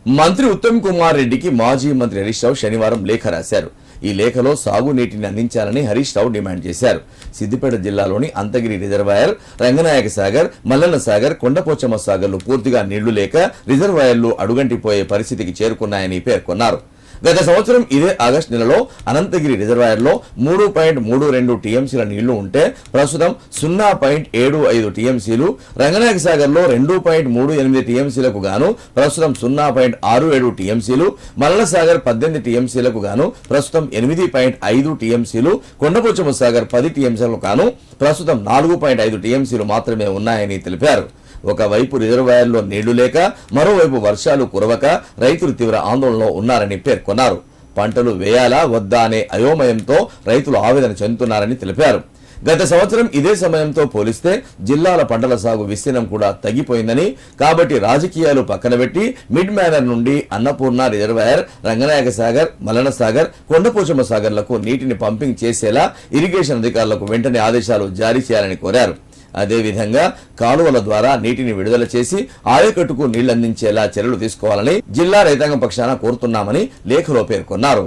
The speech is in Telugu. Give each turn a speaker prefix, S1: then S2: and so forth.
S1: మంత్రి ఉత్తమ్ కుమార్ రెడ్డికి మాజీ మంత్రి హరీష్ రావు శనివారం లేఖ రాశారు. ఈ లేఖలో సాగునీటిని అందించాలని హరీష్ రావు డిమాండ్ చేశారు. సిద్దిపేట జిల్లాలోని అంతగిరి రిజర్వాయర్, రంగనాయక సాగర్, మల్లన్న సాగర్, కొండపోచమ్మ సాగర్లు పూర్తిగా నీళ్లు లేక రిజర్వాయర్లు అడుగంటిపోయే పరిస్థితికి చేరుకున్నాయని పేర్కొన్నారు. గత సంవత్సరం ఇదే ఆగస్టు నెలలో అనంతగిరి రిజర్వాయర్లో 3.32 టీఎంసీల నీళ్లు ఉంటే ప్రస్తుతం 0.75 టీఎంసీలు, రంగనాయక సాగర్లో 2.38 టీఎంసీలకు గాను ప్రస్తుతం 0.67 టీఎంసీలు, మల్లన్న సాగర్ 18 టీఎంసీలకు గాను ప్రస్తుతం 8.5 టీఎంసీలు, కొండపోచమ్మ సాగర్ 10 టీఎంసీలకు గాను ప్రస్తుతం 4.5 టీఎంసీలు మాత్రమే ఉన్నాయని తెలిపారు. ఒకవైపు రిజర్వాయర్లో నీళ్లు లేక మరోవైపు వర్షాలు కురవక రైతులు తీవ్ర ఆందోళనలో ఉన్నారని పేర్కొన్నారు. పంటలు వేయాలా వద్దా అనే అయోమయంతో రైతులు ఆవేదన చెందుతున్నారని తెలిపారు. గత సంవత్సరం ఇదే సమయంతో పోలిస్తే జిల్లాల పంటల సాగు విస్తీర్ణం కూడా తగ్గిపోయిందని, కాబట్టి రాజకీయాలు పక్కన పెట్టి మిడ్ మేనర్ నుండి అన్నపూర్ణ రిజర్వాయర్, రంగనాయక సాగర్, మల్లన్న సాగర్, కొండపోచమ్మ సాగర్లకు నీటిని పంపింగ్ చేసేలా ఇరిగేషన్ అధికారులకు వెంటనే ఆదేశాలు జారీ చేయాలని కోరారు. అదేవిధంగా కాలువల ద్వారా నీటిని విడుదల చేసి ఆయకట్టుకు నీళ్లందించేలా చర్యలు తీసుకోవాలని జిల్లా రైతాంగం పక్షాన కోరుతున్నామని లేఖలో పేర్కొన్నారు.